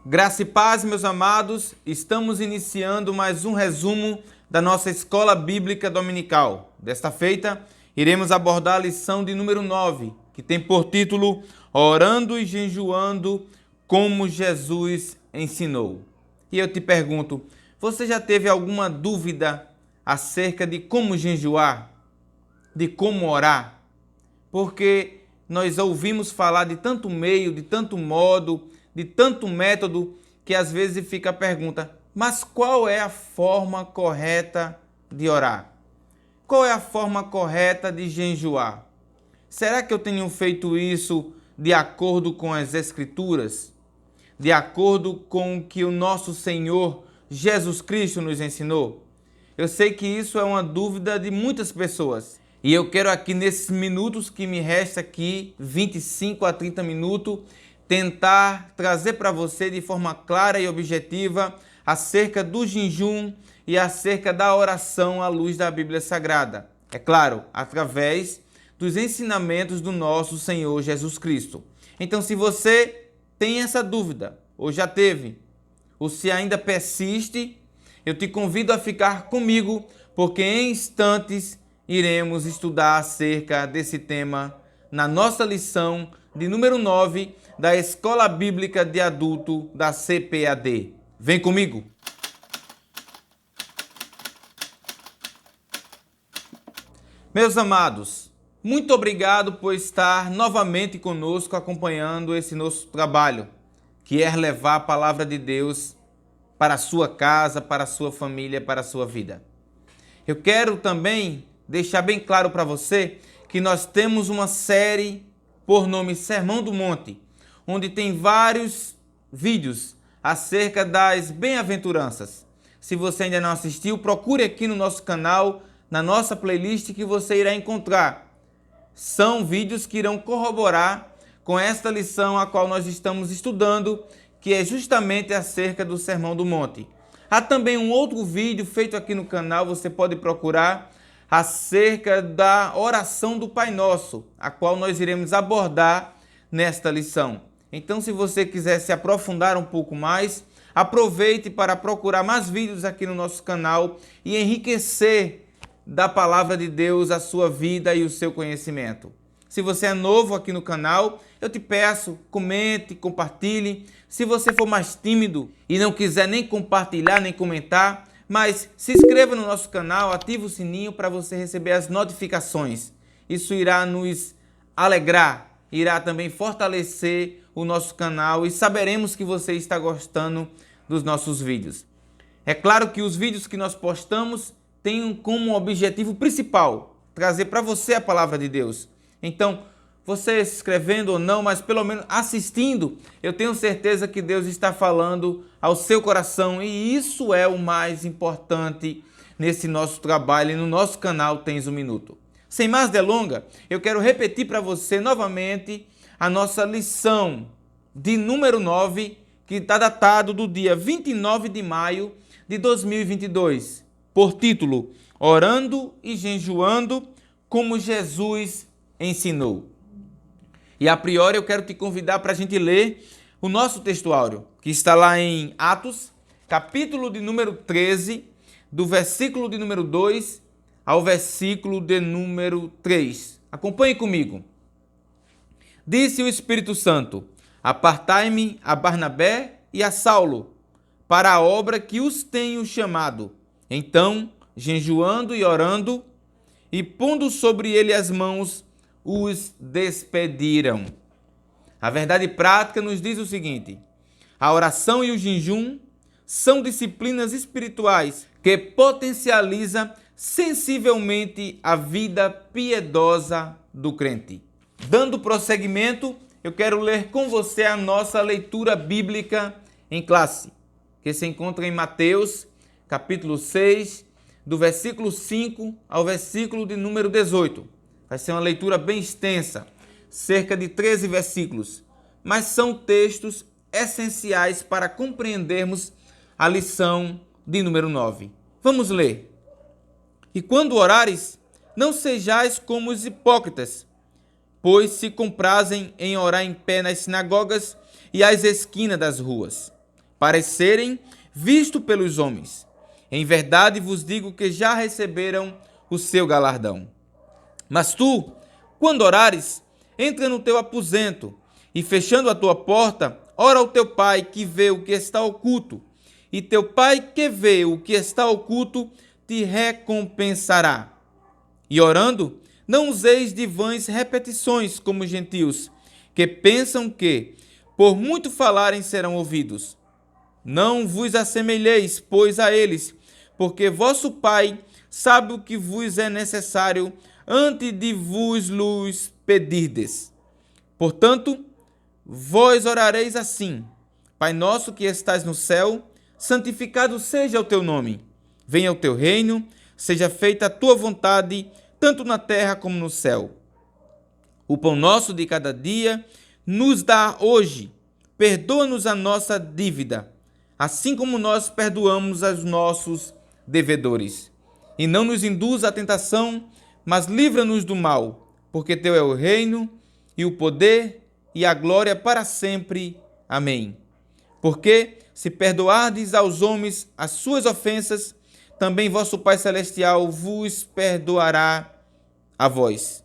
Graça e paz, meus amados, estamos iniciando mais um resumo da nossa Escola Bíblica Dominical. Desta feita, iremos abordar a lição de número 9, que tem por título Orando e Jejuando como Jesus ensinou. E eu te pergunto, você já teve alguma dúvida acerca de como jejuar, de como orar? Porque nós ouvimos falar de tanto meio, de tanto modo, de tanto método, que às vezes fica a pergunta, mas qual é a forma correta de orar? Qual é a forma correta de jejuar? Será que eu tenho feito isso de acordo com as Escrituras? De acordo com o que o nosso Senhor Jesus Cristo nos ensinou? Eu sei que isso é uma dúvida de muitas pessoas. E eu quero aqui, nesses minutos que me resta aqui, 25 a 30 minutos, tentar trazer para você de forma clara e objetiva acerca do jejum e acerca da oração à luz da Bíblia Sagrada. É claro, através dos ensinamentos do nosso Senhor Jesus Cristo. Então, se você tem essa dúvida, ou já teve, ou se ainda persiste, eu te convido a ficar comigo, porque em instantes iremos estudar acerca desse tema na nossa lição de número 9 da Escola Bíblica de Adulto da CPAD. Vem comigo! Meus amados, muito obrigado por estar novamente conosco acompanhando esse nosso trabalho, que é levar a palavra de Deus para a sua casa, para a sua família, para a sua vida. Eu quero também deixar bem claro para você que nós temos uma série por nome Sermão do Monte, onde tem vários vídeos acerca das bem-aventuranças. Se você ainda não assistiu, procure aqui no nosso canal, na nossa playlist, que você irá encontrar. São vídeos que irão corroborar com esta lição a qual nós estamos estudando, que é justamente acerca do Sermão do Monte. Há também um outro vídeo feito aqui no canal, você pode procurar, acerca da oração do Pai Nosso, a qual nós iremos abordar nesta lição. Então, se você quiser se aprofundar um pouco mais, aproveite para procurar mais vídeos aqui no nosso canal e enriquecer da palavra de Deus a sua vida e o seu conhecimento. Se você é novo aqui no canal, eu te peço, comente, compartilhe. Se você for mais tímido e não quiser nem compartilhar, nem comentar, mas se inscreva no nosso canal, ative o sininho para você receber as notificações. Isso irá nos alegrar, irá também fortalecer o nosso canal e saberemos que você está gostando dos nossos vídeos. É claro que os vídeos que nós postamos têm como objetivo principal trazer para você a palavra de Deus. Então, você se inscrevendo ou não, mas pelo menos assistindo, eu tenho certeza que Deus está falando ao seu coração e isso é o mais importante nesse nosso trabalho e no nosso canal Tens um Minuto. Sem mais delongas, eu quero repetir para você novamente a nossa lição de número 9, que está datado do dia 29 de maio de 2022, por título Orando e Jejuando como Jesus ensinou. E a priori eu quero te convidar para a gente ler o nosso textuário, que está lá em Atos, capítulo de número 13, do versículo de número 2 ao versículo de número 3. Acompanhe comigo. Disse o Espírito Santo: Apartai-me a Barnabé e a Saulo para a obra que os tenho chamado. Então, jejuando e orando, e pondo sobre ele as mãos, os despediram. A verdade prática nos diz o seguinte: a oração e o jejum são disciplinas espirituais que potencializam sensivelmente a vida piedosa do crente. Dando prosseguimento, eu quero ler com você a nossa leitura bíblica em classe, que se encontra em Mateus, capítulo 6, do versículo 5 ao versículo de número 18. Vai ser uma leitura bem extensa, cerca de 13 versículos, mas são textos essenciais para compreendermos a lição de número 9. Vamos ler. E quando orares, não sejais como os hipócritas, pois se comprazem em orar em pé nas sinagogas e às esquinas das ruas, parecerem visto pelos homens. Em verdade vos digo que já receberam o seu galardão. Mas tu, quando orares, entra no teu aposento e, fechando a tua porta, ora ao teu pai que vê o que está oculto, e teu pai que vê o que está oculto te recompensará. E orando, não useis de vãs repetições como os gentios, que pensam que, por muito falarem, serão ouvidos. Não vos assemelheis, pois, a eles, porque vosso Pai sabe o que vos é necessário antes de vos lhes pedirdes. Portanto, vós orareis assim: Pai nosso que estás no céu, santificado seja o teu nome. Venha o teu reino, seja feita a tua vontade, tanto na terra como no céu. O pão nosso de cada dia nos dá hoje. Perdoa-nos a nossa dívida, assim como nós perdoamos aos nossos devedores. E não nos induza à tentação, mas livra-nos do mal, porque teu é o reino, e o poder, e a glória para sempre. Amém. Porque, se perdoardes aos homens as suas ofensas, também vosso Pai Celestial vos perdoará a vós.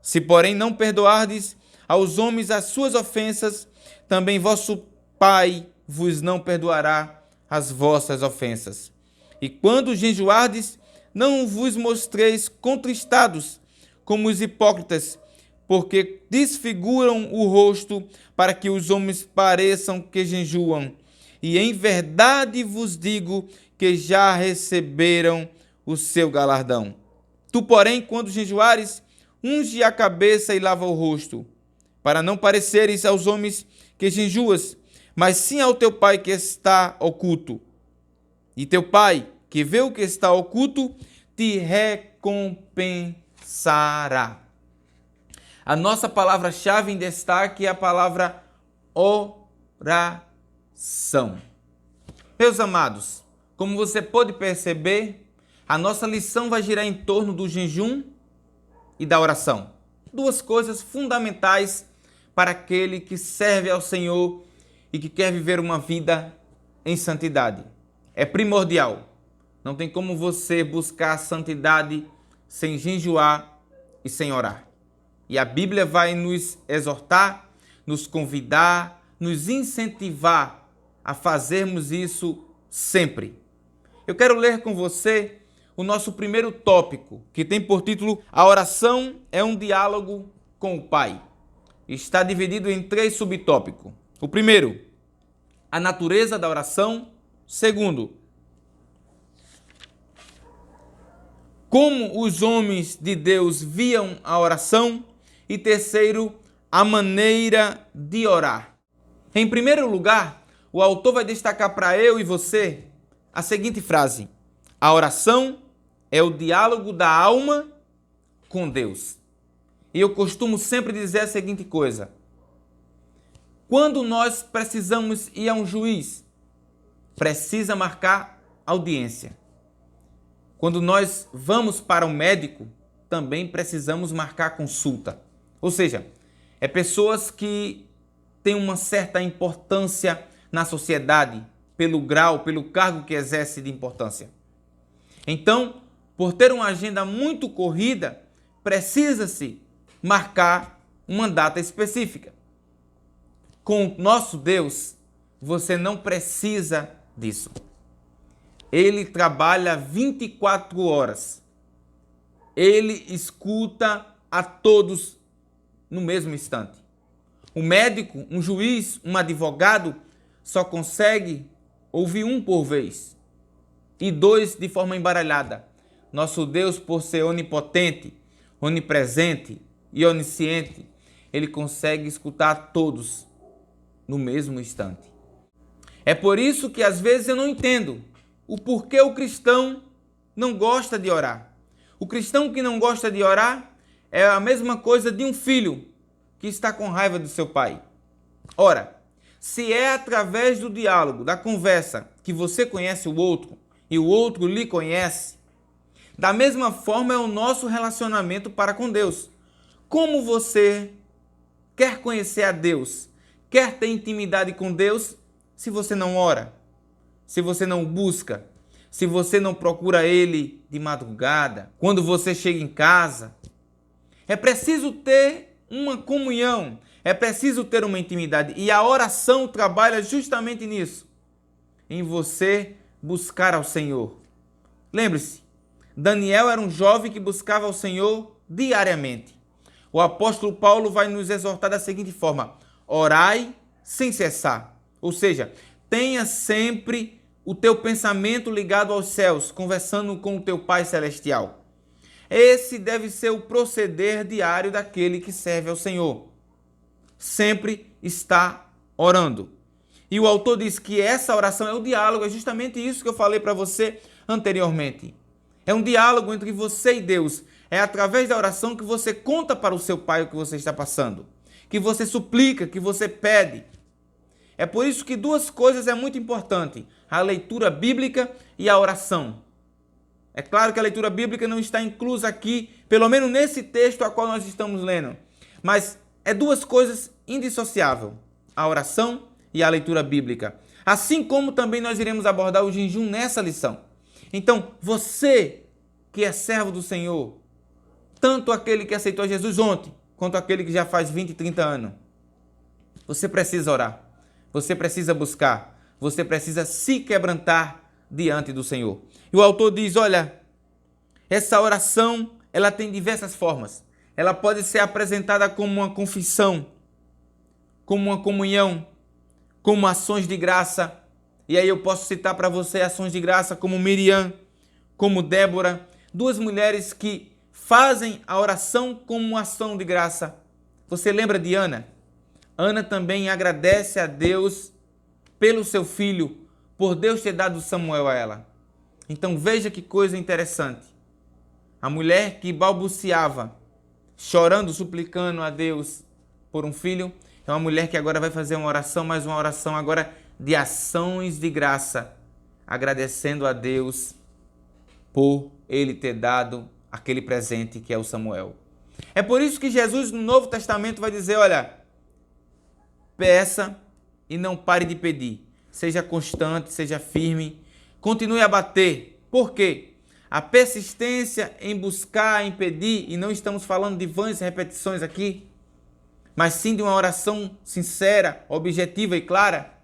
Se, porém, não perdoardes aos homens as suas ofensas, também vosso Pai vos não perdoará as vossas ofensas. E quando jejuardes, não vos mostreis contristados, como os hipócritas, porque desfiguram o rosto para que os homens pareçam que jejuam. E em verdade vos digo que já receberam o seu galardão. Tu, porém, quando jejuares, unge a cabeça e lava o rosto, para não pareceres aos homens que jejuas, mas sim ao teu Pai que está oculto. E teu Pai, que vê o que está oculto, te recompensará. A nossa palavra-chave em destaque é a palavra oração. Meus amados, como você pode perceber, a nossa lição vai girar em torno do jejum e da oração. Duas coisas fundamentais para aquele que serve ao Senhor e que quer viver uma vida em santidade. É primordial. Não tem como você buscar a santidade sem jejuar e sem orar. E a Bíblia vai nos exortar, nos convidar, nos incentivar a fazermos isso sempre. Eu quero ler com você o nosso primeiro tópico, que tem por título A oração é um diálogo com o Pai. Está dividido em 3 subtópicos. O primeiro, a natureza da oração. Segundo, como os homens de Deus viam a oração. E terceiro, a maneira de orar. Em primeiro lugar, o autor vai destacar para eu e você a seguinte frase: a oração é o diálogo da alma com Deus. E eu costumo sempre dizer a seguinte coisa: quando nós precisamos ir a um juiz, precisa marcar audiência. Quando nós vamos para um médico, também precisamos marcar consulta. Ou seja, é pessoas que têm uma certa importância na sociedade, pelo grau, pelo cargo que exerce de importância. Então, por ter uma agenda muito corrida, precisa-se marcar uma data específica. Com o nosso Deus, você não precisa disso. Ele trabalha 24 horas. Ele escuta a todos no mesmo instante. Um médico, um juiz, um advogado só consegue ouvir um por vez e 2 de forma embaralhada. Nosso Deus, por ser onipotente, onipresente e onisciente, ele consegue escutar todos no mesmo instante. É por isso que às vezes eu não entendo o porquê o cristão não gosta de orar. O cristão que não gosta de orar é a mesma coisa de um filho que está com raiva do seu pai. Ora, se é através do diálogo, da conversa, que você conhece o outro e o outro lhe conhece, da mesma forma é o nosso relacionamento para com Deus. Como você quer conhecer a Deus, quer ter intimidade com Deus, se você não ora, se você não busca, se você não procura Ele de madrugada, quando você chega em casa? É preciso ter uma comunhão, é preciso ter uma intimidade. E a oração trabalha justamente nisso, em você buscar ao Senhor. Lembre-se, Daniel era um jovem que buscava ao Senhor diariamente. O apóstolo Paulo vai nos exortar da seguinte forma: orai sem cessar. Ou seja, tenha sempre o teu pensamento ligado aos céus, conversando com o teu Pai Celestial. Esse deve ser o proceder diário daquele que serve ao Senhor. Sempre está orando. E o autor diz que essa oração é o diálogo, é justamente isso que eu falei para você anteriormente. É um diálogo entre você e Deus. É através da oração que você conta para o seu Pai o que você está passando, que você suplica, que você pede. É por isso que duas coisas é muito importante: a leitura bíblica e a oração. É claro que a leitura bíblica não está inclusa aqui, pelo menos nesse texto a qual nós estamos lendo, mas é duas coisas indissociáveis: a oração e a leitura bíblica. Assim como também nós iremos abordar o jejum nessa lição. Então, você que é servo do Senhor, tanto aquele que aceitou Jesus ontem, quanto aquele que já faz 20, 30 anos, você precisa orar, você precisa buscar, você precisa se quebrantar diante do Senhor. E o autor diz, olha, essa oração, ela tem diversas formas. Ela pode ser apresentada como uma confissão, como uma comunhão, como ações de graça. E aí eu posso citar para você ações de graça como Miriam, como Débora, duas mulheres que fazem a oração como uma ação de graça. Você lembra de Ana? Ana também agradece a Deus pelo seu filho, por Deus ter dado Samuel a ela. Então veja que coisa interessante. A mulher que balbuciava, chorando, suplicando a Deus por um filho, é uma mulher que agora vai fazer uma oração, mas uma oração agora de ações de graça, agradecendo a Deus por Ele ter dado aquele presente que é o Samuel. É por isso que Jesus no Novo Testamento vai dizer, olha, peça e não pare de pedir. Seja constante, seja firme, continue a bater. Por quê? A persistência em buscar, em pedir, e não estamos falando de vãs repetições aqui, mas sim de uma oração sincera, objetiva e clara.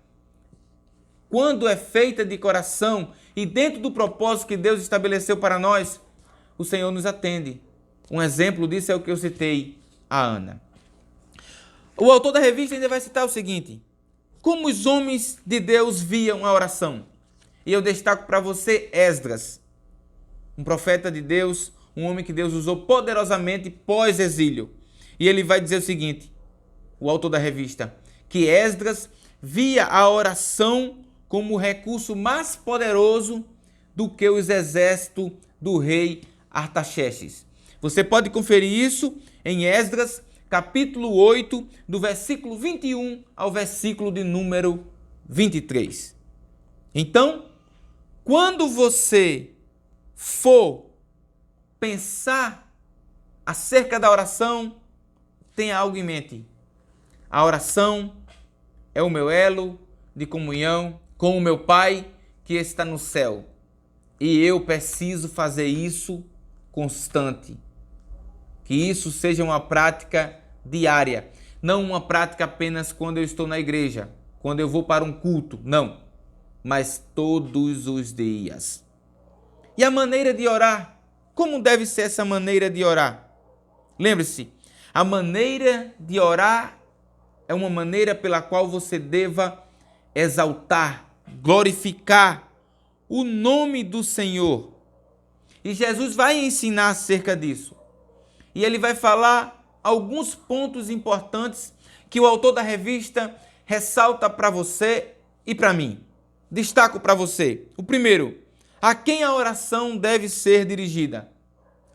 Quando é feita de coração e dentro do propósito que Deus estabeleceu para nós, o Senhor nos atende. Um exemplo disso é o que eu citei, a Ana. O autor da revista ainda vai citar o seguinte: como os homens de Deus viam a oração. E eu destaco para você Esdras, um profeta de Deus, um homem que Deus usou poderosamente pós-exílio. E ele vai dizer o seguinte, o autor da revista, que Esdras via a oração como o recurso mais poderoso do que os exércitos do rei Artaxerxes. Você pode conferir isso em Esdras, capítulo 8, do versículo 21 ao versículo de número 23. Então, quando você for pensar acerca da oração, tenha algo em mente. A oração é o meu elo de comunhão com o meu Pai que está no céu. E eu preciso fazer isso constante. Que isso seja uma prática diária. Não uma prática apenas quando eu estou na igreja, quando eu vou para um culto. Não. Mas todos os dias. E a maneira de orar? Como deve ser essa maneira de orar? Lembre-se, a maneira de orar é uma maneira pela qual você deva exaltar, glorificar o nome do Senhor. E Jesus vai ensinar acerca disso. E ele vai falar alguns pontos importantes que o autor da revista ressalta para você e para mim. Destaco para você. O primeiro, a quem a oração deve ser dirigida?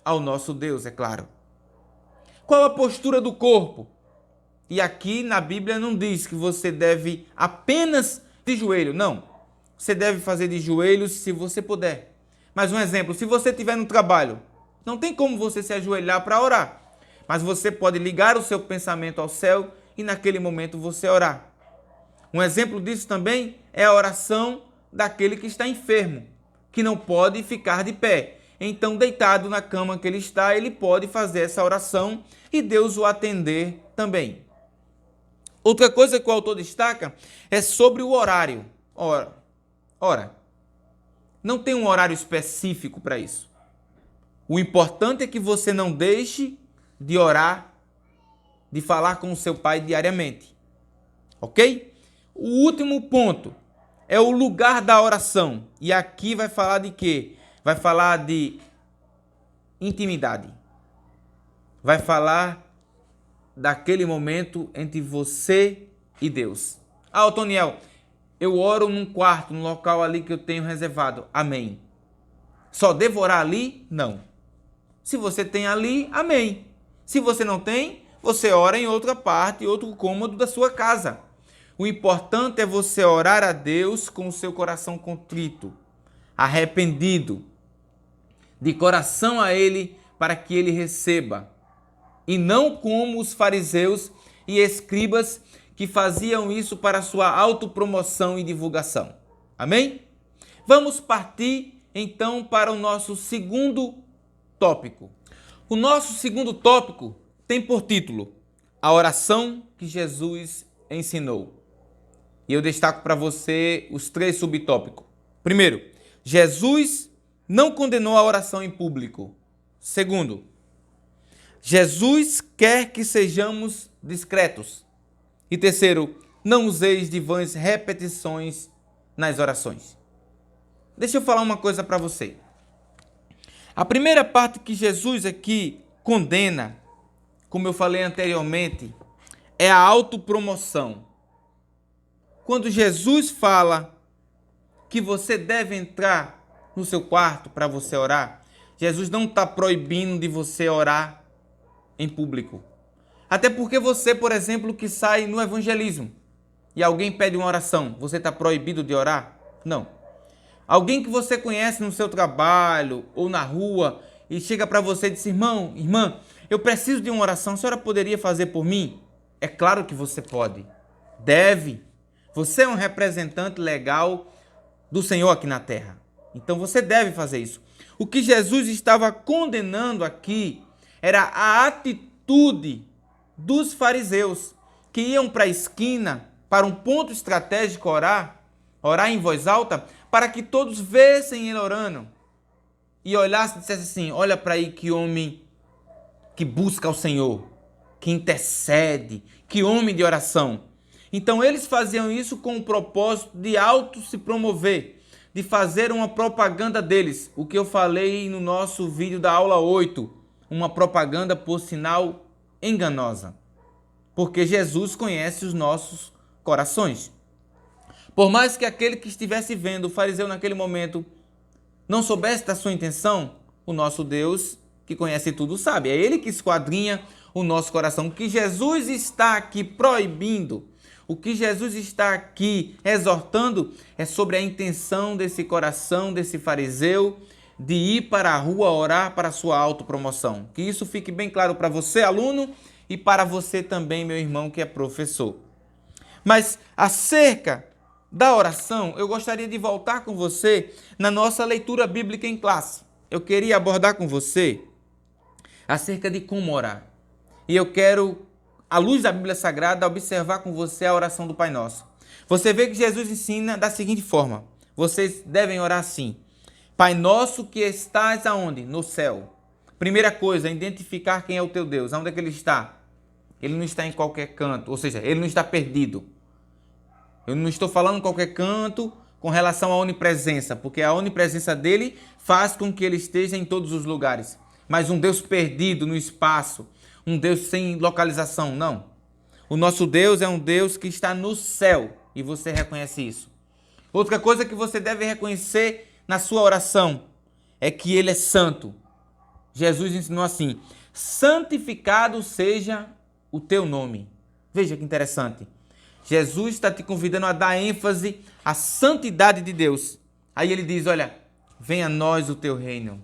Ao nosso Deus, é claro. Qual a postura do corpo? E aqui na Bíblia não diz que você deve apenas de joelho, não. Você deve fazer de joelhos se você puder. Mas um exemplo, se você estiver no trabalho, não tem como você se ajoelhar para orar. Mas você pode ligar o seu pensamento ao céu e naquele momento você orar. Um exemplo disso também é a oração daquele que está enfermo, que não pode ficar de pé. Então, deitado na cama que ele está, ele pode fazer essa oração e Deus o atender também. Outra coisa que o autor destaca é sobre o horário. Ora, não tem um horário específico para isso. O importante é que você não deixe de orar, de falar com o seu pai diariamente. Ok? O último ponto é o lugar da oração. E aqui vai falar de quê? Vai falar de intimidade. Vai falar daquele momento entre você e Deus. Ah, Otoniel, eu oro num quarto, num local ali que eu tenho reservado. Amém. Só devo orar ali? Não. Se você tem ali, amém. Se você não tem, você ora em outra parte, outro cômodo da sua casa. O importante é você orar a Deus com o seu coração contrito, arrependido, de coração a Ele, para que Ele receba. E não como os fariseus e escribas que faziam isso para sua autopromoção e divulgação. Amém? Vamos partir então para o nosso segundo tópico. O nosso segundo tópico tem por título a oração que Jesus ensinou. E eu destaco para você os 3 subtópicos. Primeiro, Jesus não condenou a oração em público. Segundo, Jesus quer que sejamos discretos. E terceiro, não useis de vãs repetições nas orações. Deixa eu falar uma coisa para você. A primeira parte que Jesus aqui condena, como eu falei anteriormente, é a autopromoção. Quando Jesus fala que você deve entrar no seu quarto para você orar, Jesus não está proibindo de você orar em público. Até porque você, por exemplo, que sai no evangelismo e alguém pede uma oração, você está proibido de orar? Não. Alguém que você conhece no seu trabalho ou na rua e chega para você e diz: irmão, irmã, eu preciso de uma oração, a senhora poderia fazer por mim? É claro que você pode, deve. Você é um representante legal do Senhor aqui na terra. Então você deve fazer isso. O que Jesus estava condenando aqui era a atitude dos fariseus que iam para a esquina, para um ponto estratégico orar em voz alta, para que todos vissem ele orando e olhassem e dissessem assim: olha para aí que homem que busca o Senhor, que intercede, que homem de oração. Então eles faziam isso com o propósito de auto se promover, de fazer uma propaganda deles, o que eu falei no nosso vídeo da aula 8, uma propaganda por sinal enganosa, porque Jesus conhece os nossos corações. Por mais que aquele que estivesse vendo o fariseu naquele momento não soubesse da sua intenção, o nosso Deus, que conhece tudo, sabe. É Ele que esquadrinha o nosso coração. O que Jesus está aqui proibindo, o que Jesus está aqui exortando é sobre a intenção desse coração, desse fariseu, de ir para a rua orar para a sua autopromoção. Que isso fique bem claro para você, aluno, e para você também, meu irmão, que é professor. Mas acerca da oração, eu gostaria de voltar com você na nossa leitura bíblica em classe. Eu queria abordar com você acerca de como orar. E eu quero, à luz da Bíblia Sagrada, observar com você a oração do Pai Nosso. Você vê que Jesus ensina da seguinte forma: vocês devem orar assim: Pai Nosso que estás aonde? No céu. Primeira coisa, identificar quem é o teu Deus. Onde é que Ele está? Ele não está em qualquer canto, ou seja, Ele não está perdido. Eu não estou falando em qualquer canto com relação à onipresença, porque a onipresença dele faz com que ele esteja em todos os lugares. Mas um Deus perdido no espaço, um Deus sem localização, não. O nosso Deus é um Deus que está no céu e você reconhece isso. Outra coisa que você deve reconhecer na sua oração é que Ele é santo. Jesus ensinou assim: santificado seja o teu nome. Veja que interessante. Jesus está te convidando a dar ênfase à santidade de Deus. Aí ele diz: olha, venha a nós o teu reino.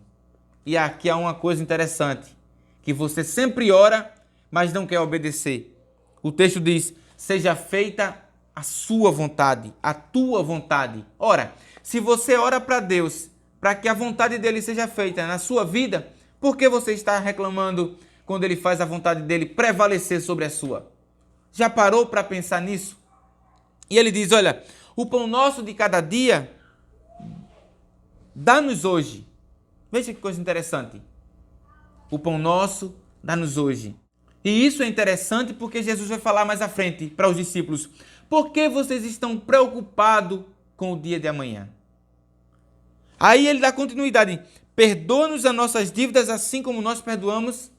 E aqui há uma coisa interessante, que você sempre ora, mas não quer obedecer. O texto diz: seja feita a sua vontade, a tua vontade. Ora, se você ora para Deus, para que a vontade dele seja feita na sua vida, por que você está reclamando quando ele faz a vontade dele prevalecer sobre a sua? Já parou para pensar nisso? E ele diz, olha, o pão nosso de cada dia, dá-nos hoje. Veja que coisa interessante. O pão nosso, dá-nos hoje. E isso é interessante porque Jesus vai falar mais à frente para os discípulos. Por que vocês estão preocupados com o dia de amanhã? Aí ele dá continuidade. Perdoa-nos as nossas dívidas assim como nós perdoamos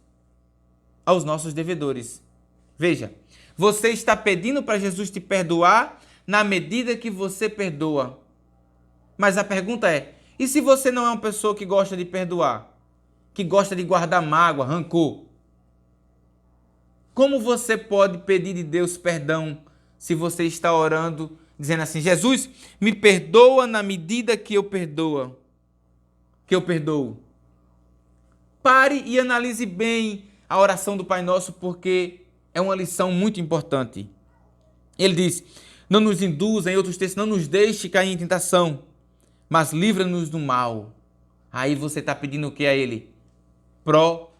aos nossos devedores. Veja, você está pedindo para Jesus te perdoar na medida que você perdoa. Mas a pergunta é, e se você não é uma pessoa que gosta de perdoar? Que gosta de guardar mágoa, rancor? Como você pode pedir de Deus perdão se você está orando, dizendo assim, Jesus, me perdoa na medida que eu perdoo? Pare e analise bem a oração do Pai Nosso, porque é uma lição muito importante. Ele diz, não nos induza, em outros textos, não nos deixe cair em tentação, mas livra-nos do mal. Aí você está pedindo o que a Ele? Proteção.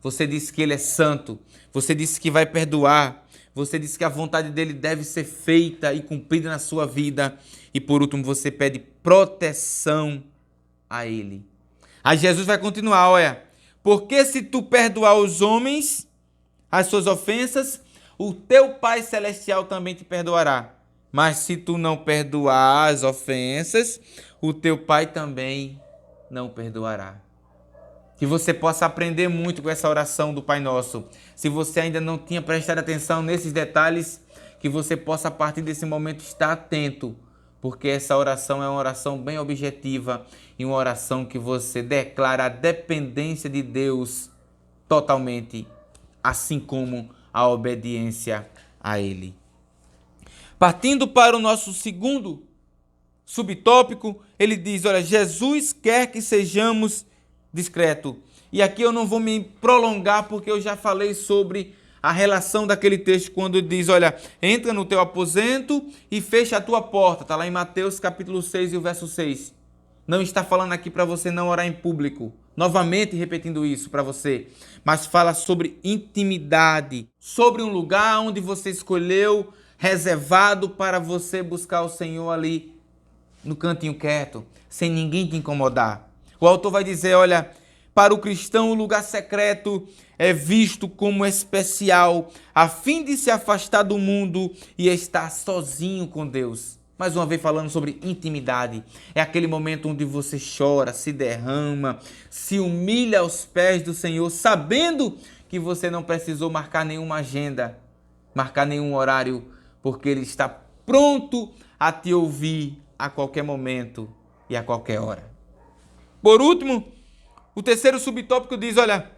Você disse que Ele é santo, você disse que vai perdoar, você disse que a vontade dEle deve ser feita e cumprida na sua vida. E por último, você pede proteção a Ele. Aí Jesus vai continuar, olha, porque se tu perdoar os homens as suas ofensas, o teu Pai Celestial também te perdoará. Mas se tu não perdoar as ofensas, o teu Pai também não perdoará. Que você possa aprender muito com essa oração do Pai Nosso. Se você ainda não tinha prestado atenção nesses detalhes, que você possa, a partir desse momento, estar atento, porque essa oração é uma oração bem objetiva e uma oração que você declara a dependência de Deus totalmente, assim como a obediência a Ele. Partindo para o nosso segundo subtópico, ele diz, olha, Jesus quer que sejamos discretos. E aqui eu não vou me prolongar, porque eu já falei sobre a relação daquele texto, quando ele diz, olha, entra no teu aposento e fecha a tua porta. Está lá em Mateus capítulo 6 e o verso 6. Não está falando aqui para você não orar em público. Novamente repetindo isso para você. Mas fala sobre intimidade, sobre um lugar onde você escolheu, reservado para você buscar o Senhor ali no cantinho quieto, sem ninguém te incomodar. O autor vai dizer, olha, para o cristão o lugar secreto é visto como especial, a fim de se afastar do mundo e estar sozinho com Deus. Mais uma vez falando sobre intimidade. É aquele momento onde você chora, se derrama, se humilha aos pés do Senhor, sabendo que você não precisou marcar nenhuma agenda, marcar nenhum horário, porque Ele está pronto a te ouvir a qualquer momento e a qualquer hora. Por último, o terceiro subtópico diz, olha,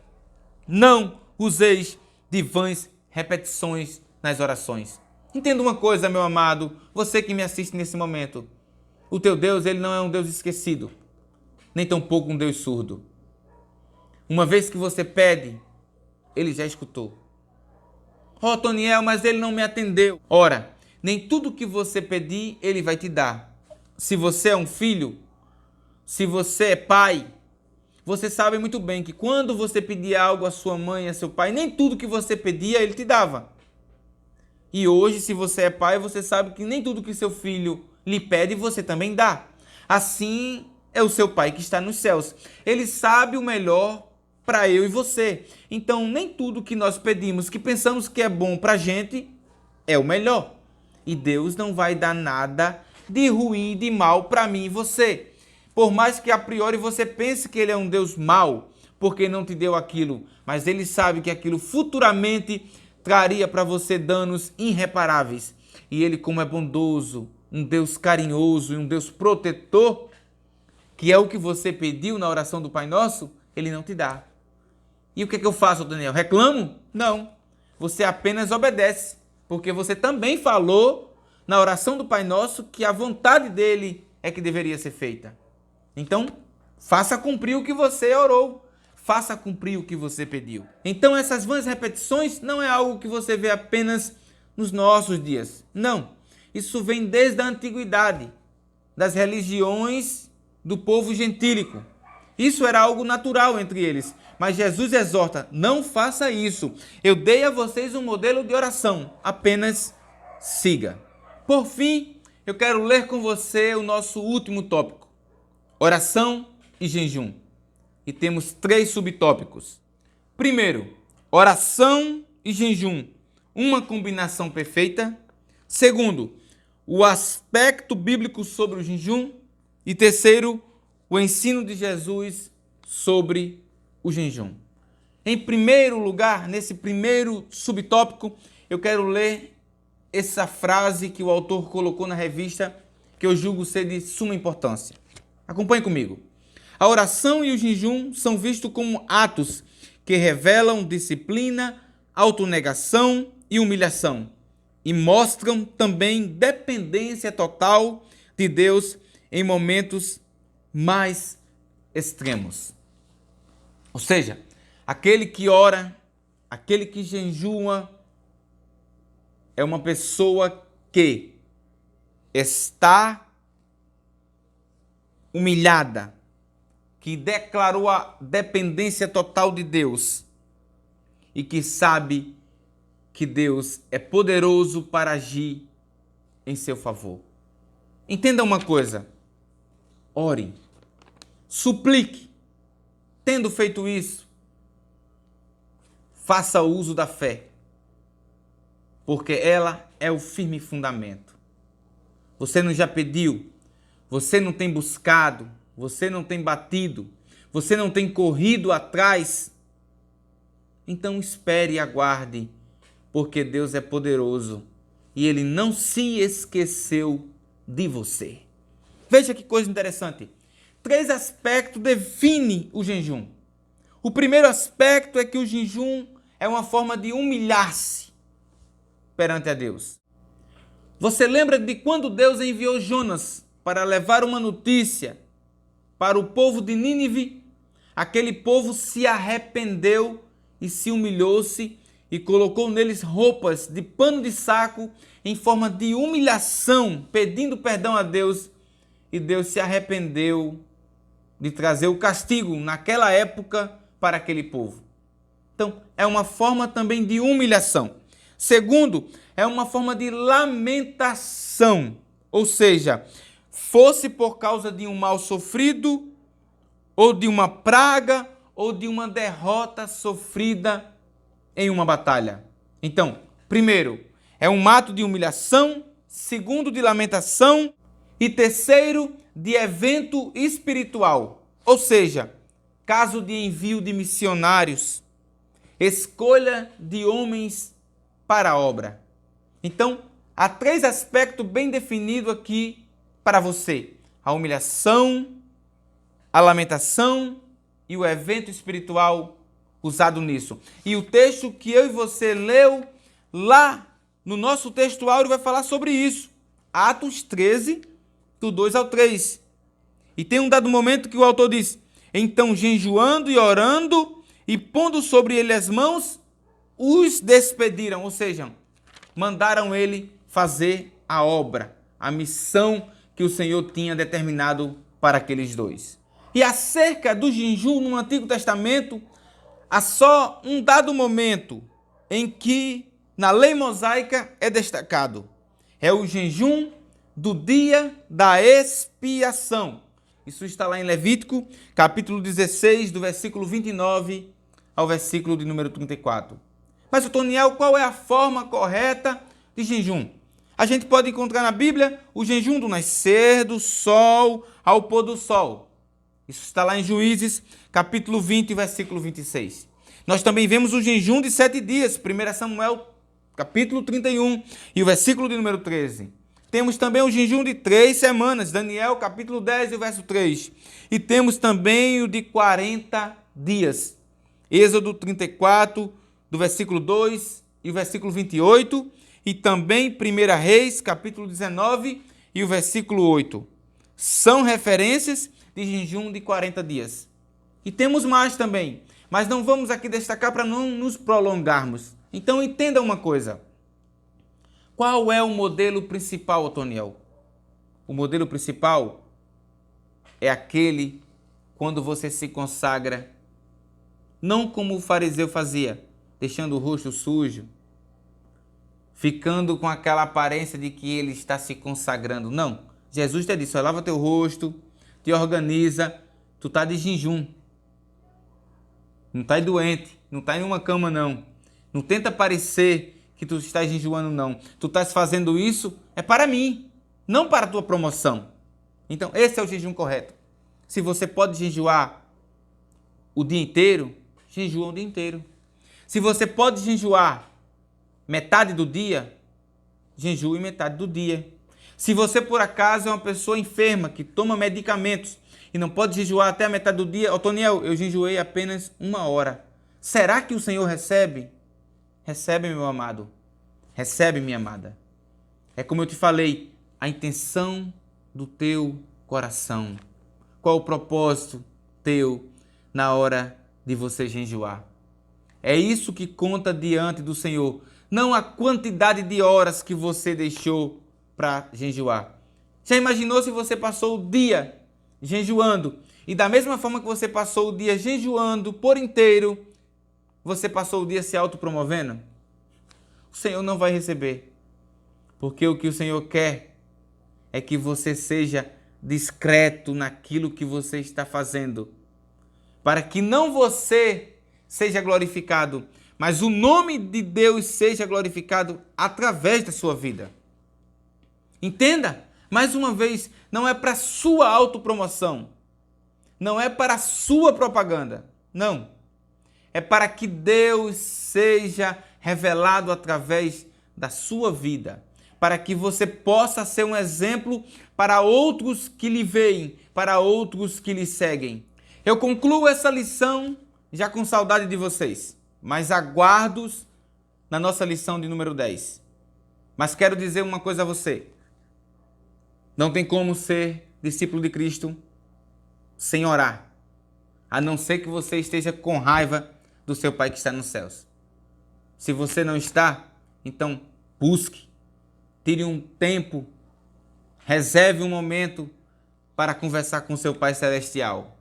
não useis de vãs repetições nas orações. Entenda uma coisa, meu amado, você que me assiste nesse momento. O teu Deus, ele não é um Deus esquecido, nem tampouco um Deus surdo. Uma vez que você pede, ele já escutou. Oh, Toniel, mas ele não me atendeu. Ora, nem tudo que você pedir, ele vai te dar. Se você é um filho, se você é pai, você sabe muito bem que quando você pedia algo à sua mãe e a seu pai, nem tudo que você pedia, ele te dava. E hoje, se você é pai, você sabe que nem tudo que seu filho lhe pede, você também dá. Assim é o seu pai que está nos céus. Ele sabe o melhor para eu e você. Então, nem tudo que nós pedimos, que pensamos que é bom para a gente, é o melhor. E Deus não vai dar nada de ruim, de mal para mim e você. Por mais que a priori você pense que ele é um Deus mau, porque não te deu aquilo, mas ele sabe que aquilo futuramente traria para você danos irreparáveis. E ele, como é bondoso, um Deus carinhoso e um Deus protetor, que é o que você pediu na oração do Pai Nosso, ele não te dá. E o que é que eu faço, Daniel? Reclamo? Não. Você apenas obedece, porque você também falou na oração do Pai Nosso que a vontade dele é que deveria ser feita. Então, faça cumprir o que você orou. Faça cumprir o que você pediu. Então, essas vãs repetições não é algo que você vê apenas nos nossos dias. Não. Isso vem desde a antiguidade, das religiões do povo gentílico. Isso era algo natural entre eles. Mas Jesus exorta, não faça isso. Eu dei a vocês um modelo de oração, apenas siga. Por fim, eu quero ler com você o nosso último tópico, oração e jejum. E temos 3 subtópicos. Primeiro, oração e jejum, uma combinação perfeita. Segundo, o aspecto bíblico sobre o jejum. E terceiro, o ensino de Jesus sobre o jejum. Em primeiro lugar, nesse primeiro subtópico, eu quero ler essa frase que o autor colocou na revista, que eu julgo ser de suma importância. Acompanhe comigo. A oração e o jejum são vistos como atos que revelam disciplina, autonegação e humilhação, e mostram também dependência total de Deus em momentos mais extremos. Ou seja, aquele que ora, aquele que jejua, é uma pessoa que está humilhada, que declarou a dependência total de Deus e que sabe que Deus é poderoso para agir em seu favor. Entenda uma coisa, ore, suplique. Tendo feito isso, faça uso da fé, porque ela é o firme fundamento. Você não já pediu, você não tem buscado, você não tem batido, você não tem corrido atrás, então espere e aguarde, porque Deus é poderoso e Ele não se esqueceu de você. Veja que coisa interessante. 3 aspectos definem o jejum. O primeiro aspecto é que o jejum é uma forma de humilhar-se perante a Deus. Você lembra de quando Deus enviou Jonas para levar uma notícia para o povo de Nínive? Aquele povo se arrependeu e se humilhou-se e colocou neles roupas de pano de saco em forma de humilhação, pedindo perdão a Deus, e Deus se arrependeu de trazer o castigo naquela época para aquele povo. Então, é uma forma também de humilhação. Segundo, é uma forma de lamentação, ou seja, fosse por causa de um mal sofrido, ou de uma praga, ou de uma derrota sofrida em uma batalha. Então, primeiro, é um ato de humilhação. Segundo, de lamentação. E terceiro, de evento espiritual, ou seja, caso de envio de missionários, escolha de homens para a obra. Então, há 3 aspectos bem definidos aqui para você: a humilhação, a lamentação e o evento espiritual usado nisso. E o texto que eu e você leu lá no nosso textuário vai falar sobre isso. Atos 13, do 2 ao 3. E tem um dado momento que o autor diz: então, jejuando e orando e pondo sobre ele as mãos, os despediram, ou seja, mandaram ele fazer a obra, a missão que o Senhor tinha determinado para aqueles 2. E acerca do jejum no Antigo Testamento, há só um dado momento em que na lei mosaica é destacado. É o jejum do dia da expiação. Isso está lá em Levítico, capítulo 16, do versículo 29 ao versículo de número 34. Mas, Toniel, qual é a forma correta de jejum? A gente pode encontrar na Bíblia o jejum do nascer do sol ao pôr do sol. Isso está lá em Juízes, capítulo 20, versículo 26. Nós também vemos o jejum de 7 dias, 1 Samuel, capítulo 31, e o versículo de número 13. Temos também o jejum de 3 semanas, Daniel, capítulo 10, e o verso 3. E temos também o de 40 dias, Êxodo 34, do versículo 2 e o versículo 28, e também 1 Reis, capítulo 19, e o versículo 8. São referências de jejum de 40 dias. E temos mais também, mas não vamos aqui destacar para não nos prolongarmos. Então entenda uma coisa. Qual é o modelo principal, Otoniel? O modelo principal é aquele quando você se consagra, não como o fariseu fazia, deixando o rosto sujo, ficando com aquela aparência de que ele está se consagrando. Não. Jesus te disse, lava teu rosto, te organiza, tu tá de jejum. Não tá doente, não tá em uma cama não. Não tenta parecer que tu estás jejuando não. Tu estás fazendo isso é para mim, não para a tua promoção. Então, esse é o jejum correto. Se você pode jejuar o dia inteiro, jejua o dia inteiro. Se você pode jejuar metade do dia, jejue metade do dia. Se você por acaso é uma pessoa enferma que toma medicamentos e não pode jejuar até a metade do dia, Otoniel, eu jejuei apenas 1 hora. Será que o Senhor recebe? Recebe, meu amado. Recebe, minha amada. É como eu te falei, a intenção do teu coração. Qual o propósito teu na hora de você jejuar? É isso que conta diante do Senhor. Não a quantidade de horas que você deixou para jejuar. Já imaginou se você passou o dia jejuando e da mesma forma que você passou o dia jejuando por inteiro, você passou o dia se autopromovendo? O Senhor não vai receber. Porque o que o Senhor quer é que você seja discreto naquilo que você está fazendo. Para que não você seja glorificado, mas o nome de Deus seja glorificado através da sua vida. Entenda, mais uma vez, não é para sua autopromoção, não é para sua propaganda, não. É para que Deus seja revelado através da sua vida, para que você possa ser um exemplo para outros que lhe veem, para outros que lhe seguem. Eu concluo essa lição já com saudade de vocês, mas aguardo-os na nossa lição de número 10. Mas quero dizer uma coisa a você. Não tem como ser discípulo de Cristo sem orar, a não ser que você esteja com raiva do seu Pai que está nos céus. Se você não está, então busque, tire um tempo, reserve um momento para conversar com seu Pai Celestial.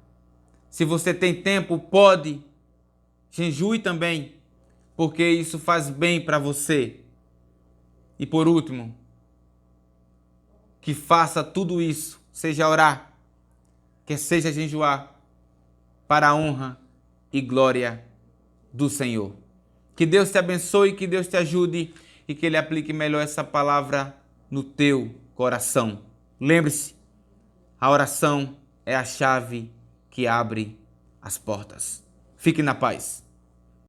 Se você tem tempo, pode, jejue também, porque isso faz bem para você. E por último, que faça tudo isso, seja orar, que seja jejuar, para a honra e glória do Senhor. Que Deus te abençoe, que Deus te ajude e que Ele aplique melhor essa palavra no teu coração. Lembre-se, a oração é a chave que abre as portas. Fique na paz.